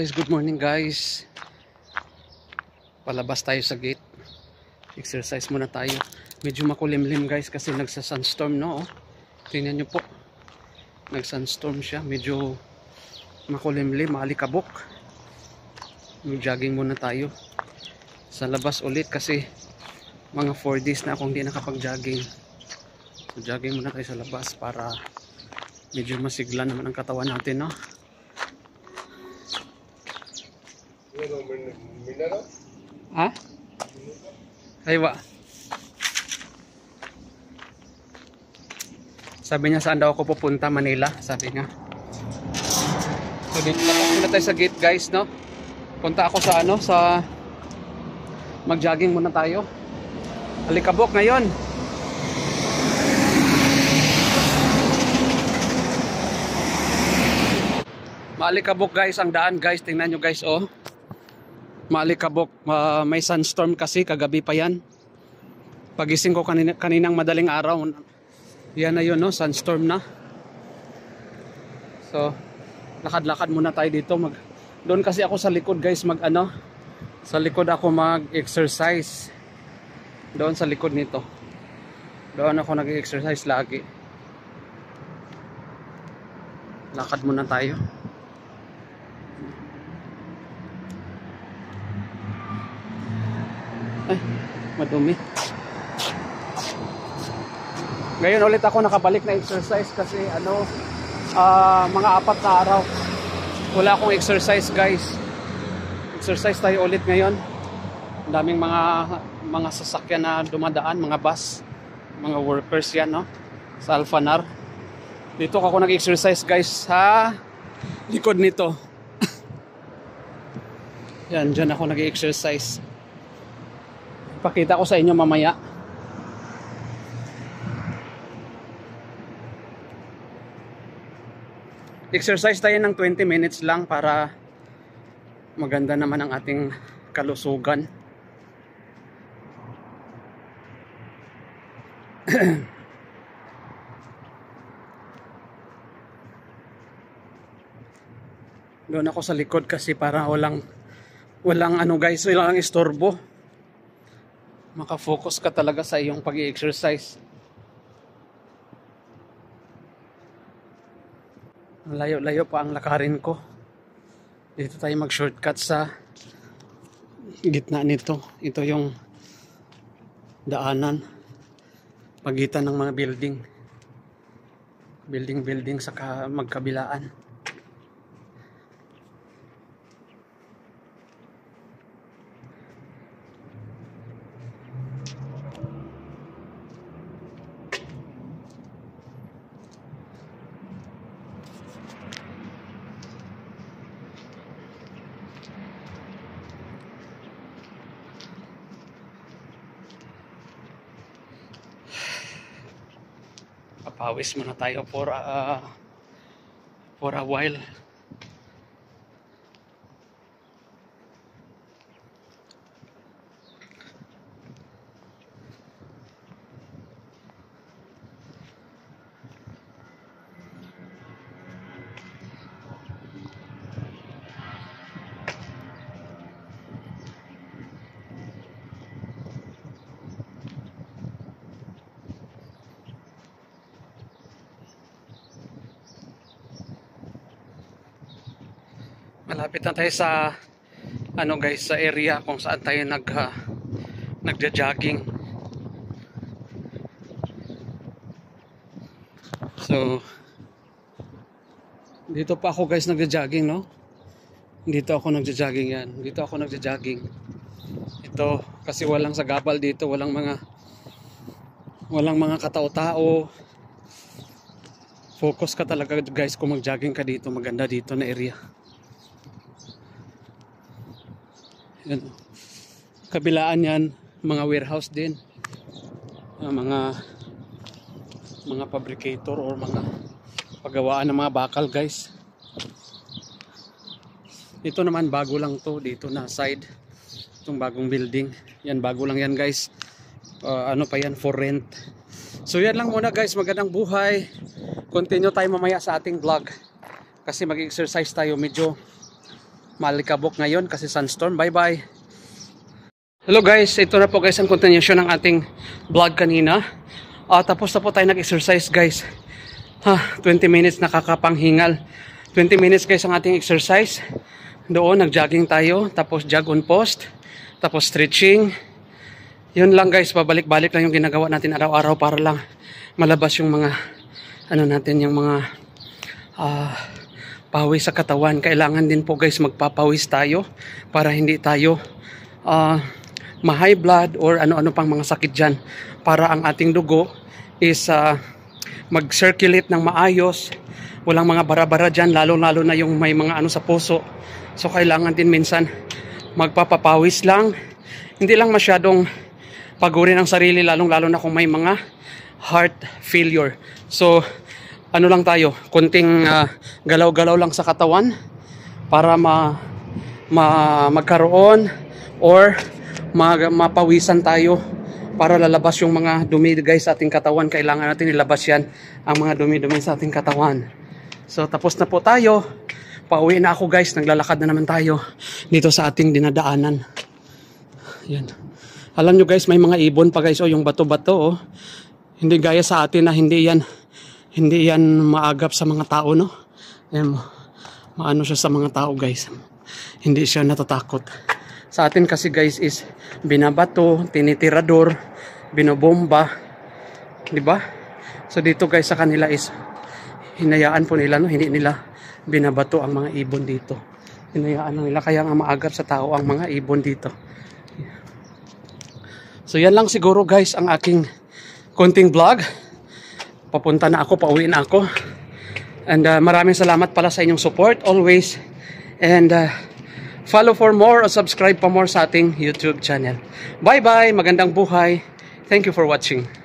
guys, good morning guys. Palabas tayo sa gate. Exercise muna tayo. Medyo makulimlim guys kasi nagsa-sunstorm no. Tingnan nyo po. Nag-sunstorm siya. Medyo makulimlim, maalikabok. Mag-jogging muna tayo. Sa labas ulit kasi mga 4 days na akong hindi nakapag-jogging. So jogging muna tayo sa labas para medyo masigla naman ang katawan natin no. Ha? Aywa. Sabi niya saan daw ako pupunta, Manila, sabi niya. So dito na tayo sa gate guys, no. Punta ako sa ano, sa mag-jogging muna tayo. Alikabok ngayon. Maalikabok guys ang daan guys, tingnan nyo guys oh. Maalikabok, may sunstorm kasi kagabi pa yan. Pagising ko kaninang madaling araw, yan na yun no, sunstorm na. So lakad-lakad muna tayo dito. Doon kasi ako sa likod guys, sa likod ako mag-exercise. Doon sa likod nito. Doon ako nag-exercise lagi. Lakad muna tayo. Ay, madumi. Ngayon ulit ako nakabalik na exercise kasi mga 4 na araw wala akong exercise guys. Exercise tayo ulit ngayon. Ang daming mga sasakyan na dumadaan, mga bus, mga workers yan no, sa Alphanar. Dito ako nag-exercise guys sa likod nito. Yan, dyan ako nag-exercise. Pakita ko sa inyo mamaya. Exercise tayo ng 20 minutes lang para maganda naman ang ating kalusugan. Doon ako sa likod kasi para walang guys, walang istorbo. Maka-focus ka talaga sa iyong pag-i-exercise. Layo-layo pa ang lakarin ko. Dito tayo mag-shortcut sa gitna nito. Ito yung daanan pagitan ng mga building sa magkabilaan. Papawis muna tayo for a while. Malapit na tayo sa guys, sa area kung saan tayo nagja-jogging. So dito pa ako guys nagja-jogging no. Dito ako nagja-jogging yan. Dito ako nagja-jogging. Ito kasi walang sagabal dito, walang mga katao-tao. Focus ka talaga guys kung mag-jogging ka dito, maganda dito na area. Yan. Kabilaan yan, mga warehouse din, mga fabricator or mga paggawaan ng mga bakal guys. Ito naman bago lang to dito na side, itong bagong building yan, bago lang yan guys. Pa yan, for rent. So yan lang muna guys, magandang buhay. Continue tayo mamaya sa ating vlog kasi mag-exercise tayo. Medyo Malikabok ngayon kasi sunstorm. Bye bye. Hello guys, ito na po guys ang continuation ng ating vlog kanina. Tapos na po tayo nag-exercise guys. 20 minutes nakakapanghingal. 20 minutes guys ang ating exercise. Doon nag-jogging tayo, tapos jog on post, tapos stretching. Yun lang guys, pabalik-balik lang yung ginagawa natin araw-araw para lang malabas yung mga natin, yung mga pawis sa katawan. Kailangan din po guys magpapawis tayo para hindi tayo ma-high blood or ano-ano pang mga sakit dyan, para ang ating dugo is mag-circulate ng maayos, walang mga bara-bara dyan, lalo-lalo na yung may mga sa puso. So kailangan din minsan magpapapawis lang, hindi lang masyadong pagurin ang sarili, lalong-lalo na kung may mga heart failure. So lang tayo, konting galaw-galaw lang sa katawan para magkaroon or mapawisan tayo, para lalabas yung mga dumi guys sa ating katawan. Kailangan natin ilabas yan, ang mga dumi-dumi sa ating katawan. So tapos na po tayo, pauwi na ako guys, naglalakad na naman tayo dito sa ating dinadaanan. Yan. Alam nyo guys, may mga ibon pa guys, yung bato-bato hindi gaya sa atin na hindi yan maagap sa mga tao, no? Maano siya sa mga tao guys, hindi siya natatakot. Sa atin kasi guys is binabato, tinitirador, binobomba, di ba? So dito guys sa kanila is hinayaan po nila, no? Hindi nila binabato ang mga ibon dito. Hinayaan lang nila, kaya nga maagap sa tao ang mga ibon dito. So yan lang siguro guys ang aking konting vlog. Papunta na ako, pauwi na ako. And maraming salamat pala sa inyong support always. And follow for more o subscribe pa more sa ating YouTube channel. Bye bye, magandang buhay. Thank you for watching.